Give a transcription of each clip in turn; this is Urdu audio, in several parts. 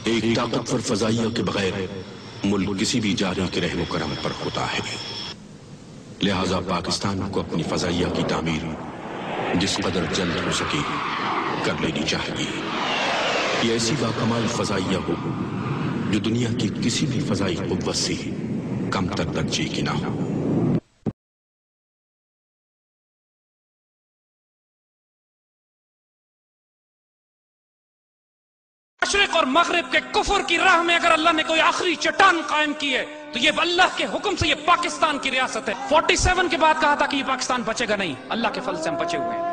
ایک طاقتور فضائیہ کے بغیر ملک کسی بھی جاری کے رحم و کرم پر ہوتا ہے، لہذا پاکستان کو اپنی فضائیہ کی تعمیر جس قدر جلد ہو سکے کر لینی چاہیے۔ یہ ایسی باکمال فضائیہ ہو جو دنیا کی کسی بھی فضائی قوت سے کم تر درجے کی نہ ہو۔ مشرق اور مغرب کے کفر کی راہ میں اگر اللہ نے کوئی آخری چٹان قائم کی ہے تو یہ اللہ کے حکم سے یہ پاکستان کی ریاست ہے۔ 47 کے بعد کہا تھا کہ یہ پاکستان بچے گا نہیں، اللہ کے فضل سے ہم بچے ہوئے ہیں۔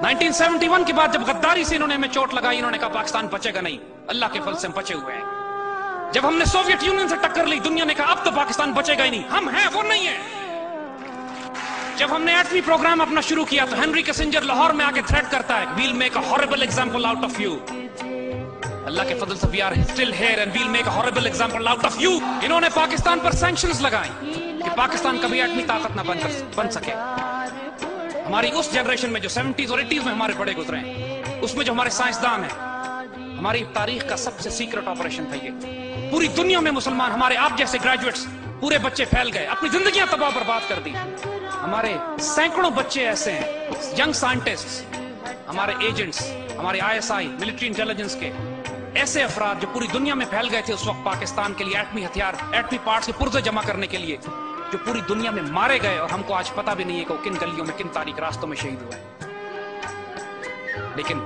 1971 کے بعد جب غداری سے انہوں نے ہمیں چوٹ لگائی، انہوں نے کہا پاکستان بچے گا نہیں، اللہ کے فضل سے ہم بچے ہوئے ہیں۔ جب ہم نے سوویت یونین سے ٹکر لی، دنیا نے کہا اب تو پاکستان بچے گا ہی نہیں، ہم ہیں وہ نہیں ہیں۔ جب ہم نے ایٹمی پروگرام اپنا شروع کیا تو ہنری کسنجر لاہور میں آ کے تھریٹ کرتا ہے we'll make a horrible example out of you۔ اللہ کے فضل سے we are still here and we'll make a horrible example out of you۔ انہوں نے پاکستان پر سینکشنز لگائیں کہ پاکستان کبھی ایٹمی طاقت نہ بن سکے۔ ہماری اس جنریشن میں جو 70s اور 80s میں ہمارے بڑے گزرے ہیں، اس میں جو ہمارے سائنسدان ہیں، ہماری تاریخ کا سب سے سیکرٹ آپریشن تھا یہ۔ پوری دنیا میں مسلمان، ہمارے آپ جیسے گریجویٹس، پورے بچے پھیل گئے، اپنی زندگیاں تباہ برباد کر دی۔ ہمارے سینکڑوں بچے ایسے ہیں، ینگ سائنٹسٹس، ہمارے ایجنٹس، ہمارے ISI ملٹری انٹیلیجنس کے ایسے افراد جو پوری دنیا میں پھیل گئے تھے اس وقت پاکستان کے لیے ایٹمی ہتھیار، ایٹمی پارٹس کے پرزے جمع کرنے کے لیے، جو پوری دنیا میں مارے گئے اور ہم کو آج پتہ بھی نہیں ہے کہ وہ کن گلیوں میں کن تاریک راستوں میں شہید ہوئے ہیں۔ لیکن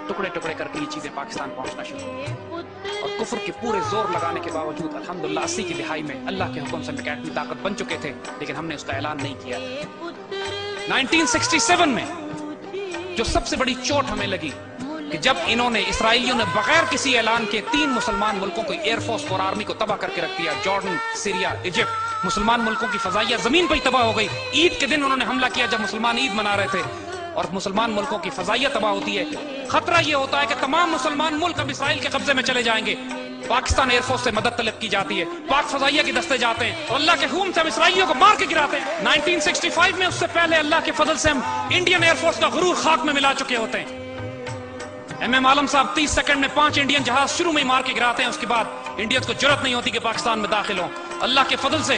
ٹکڑے ٹکڑے کر کے یہ چیزیں پاکستان پہنچنا شروع ہوئی اور کفر کے پورے زور لگانے کے باوجود الحمدللہ 80 کی دہائی میں اللہ کے حکم سے ایٹمی طاقت بن چکے تھے، لیکن ہم نے اس کا اعلان نہیں کیا۔ 1967 میں جو سب سے بڑی چوٹ ہمیں لگی کہ جب انہوں نے اسرائیلیوں نے بغیر کسی اعلان کے 3 مسلمان ملکوں کو ایئر فورس اور آرمی کو تباہ کر کے رکھ دیا، جارڈن، سیریا، ایجپٹ، مسلمان ملکوں کی فضائیہ زمین پہ ہی تباہ ہو گئی۔ عید کے دن انہوں نے حملہ کیا جب مسلمان عید منا رہے تھے اور مسلمان ملکوں کی فضائیہ تباہ ہوتی ہے۔ خطرہ یہ ہوتا ہے کہ تمام مسلمان ملک اب اسرائیل کے قبضے میں چلے جائیں گے۔ پاکستان ایئر فورس سے مدد طلب کی جاتی ہے، پاک فضائیہ کے دستے جاتے ہیں اور اللہ کے حکم سے ہم اسرائیلیوں کو مار کے گراتے ہیں۔ 1965 میں اس سے پہلے اللہ کے فضل سے ہم انڈین ایئر فورس کا غرور خاک میں ملا چکے ہوتے ہیں۔ ایم عالم صاحب 30 سیکنڈ میں 5 انڈین جہاز شروع میں ہی مار کے گراتے ہیں، اس کے بعد انڈینز کو جرأت نہیں ہوتی کہ پاکستان میں داخل ہوں۔ اللہ کے فضل سے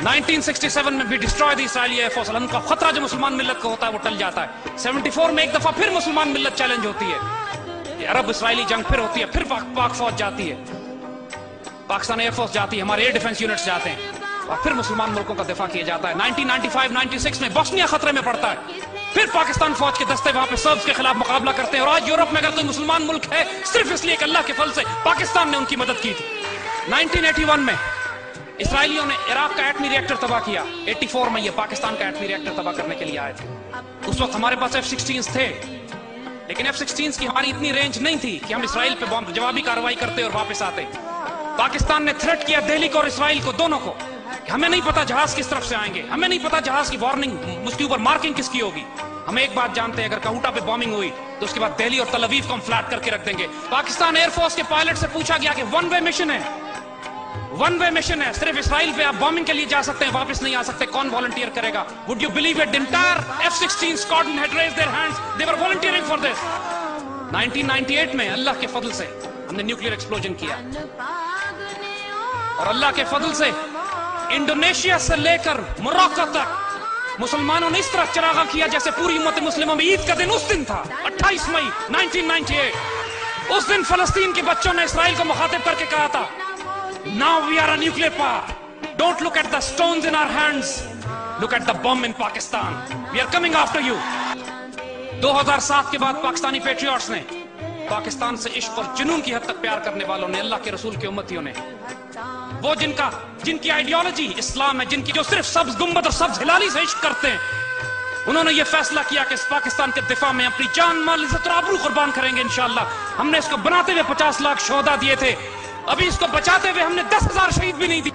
1967 میں بھی ڈسٹرائے دی اسرائیلی ایئر فورس۔ ان کا خطرہ جو مسلمان ملت کو ہوتا ہے وہ ٹل جاتا ہے۔ 74 میں ایک دفعہ پھر مسلمان ملت چیلنج ہوتی ہے، یہ عرب اسرائیلی جنگ پھر ہوتی ہے، پھر پاک فوج جاتی ہے، پاکستان ایئر فورس جاتی ہے، ہمارے ایئر ڈیفنس یونٹس جاتے ہیں اور پھر مسلمان ملکوں کا دفاع کیا جاتا ہے۔ 1995-96 میں بوسنیا خطرے میں پڑتا ہے، پھر پاکستان فوج کے دستے وہاں پہ سربز کے خلاف مقابلہ کرتے ہیں اور آج یورپ میں اگر کوئی مسلمان ملک ہے صرف اس لیے کہ اللہ کے فضل سے پاکستان نے ان کی مدد کی تھی۔ 1981 میں اسرائیلیوں نے عراق کا ایٹمی ریئیکٹر تباہ کیا، 84 میں یہ پاکستان کا ایٹمی ریئیکٹر تباہ کرنے کے لیے آئے تھے۔ اس وقت ہمارے پاس F-16 تھے، لیکن F-16 کی ہماری اتنی رینج نہیں تھی کہ ہم اسرائیل پہ جوابی کارروائی کرتے اور واپس آتے۔ پاکستان نے تھریٹ کیا دہلی کو اور اسرائیل کو، دونوں کو، کہ ہمیں نہیں پتا جہاز کس طرف سے آئیں گے، ہمیں نہیں پتا جہاز کی وارننگ، اس کے اوپر مارکنگ کس کی ہوگی۔ ہم ایک بات جانتے ہیں، اگر کہوٹا پہ بومنگ ہوئی تو اس کے بعد دہلی اور تل اویو کو ہم فلیٹ کر کے رکھ دیں گے۔ پاکستان ایئر فورس کے پائلٹ سے پوچھا گیا کہ ون وے مشن ہے، ون وے مشن ہے، صرف اسرائیل پہ آپ بومنگ کے لیے جا سکتے ہیں، واپس نہیں آ سکتے، کون والنٹیئر کرے گا؟ Would you believe it? The entire F-16 squadron had raised their hands. They were volunteering for this. 1998 میں اللہ کے فضل سے ہم نے نیوکلیئر ایکسپلوژن کیا اور اللہ کے فضل سے انڈونیشیا سے لے کر موراکو تک مسلمانوں نے اس طرح چراغاں کیا جیسے پوری امت مسلمہ میں عید کا دن اس دن تھا، 28 مئی 1998۔ اس دن فلسطین کے بچوں نے اسرائیل کو مخاطب کر کے کہا تھا Now we are a nuclear power. Don't look at the stones in our hands. Look at the bomb in Pakistan. We are coming after you. 2007 کے بعد پاکستانی پیٹریوٹس نے، پاکستان سے عشق اور جنون کی حد تک پیار کرنے والوں نے، اللہ کے رسول کے امتیوں نے، وہ جن کی آئیڈیالوجی اسلام ہے، جن کی جو صرف سبز گنبد اور سبز ہلالی سے عشق کرتے ہیں، انہوں نے یہ فیصلہ کیا کہ اس پاکستان کے دفاع میں اپنی جان، مال، عزت اور آبرو قربان کریں گے انشاءاللہ۔ ہم نے اس کو بناتے ہوئے 50 لاکھ شہداء دیے تھے، ابھی اس کو بچاتے ہوئے ہم نے 10,000 شہید بھی نہیں دی۔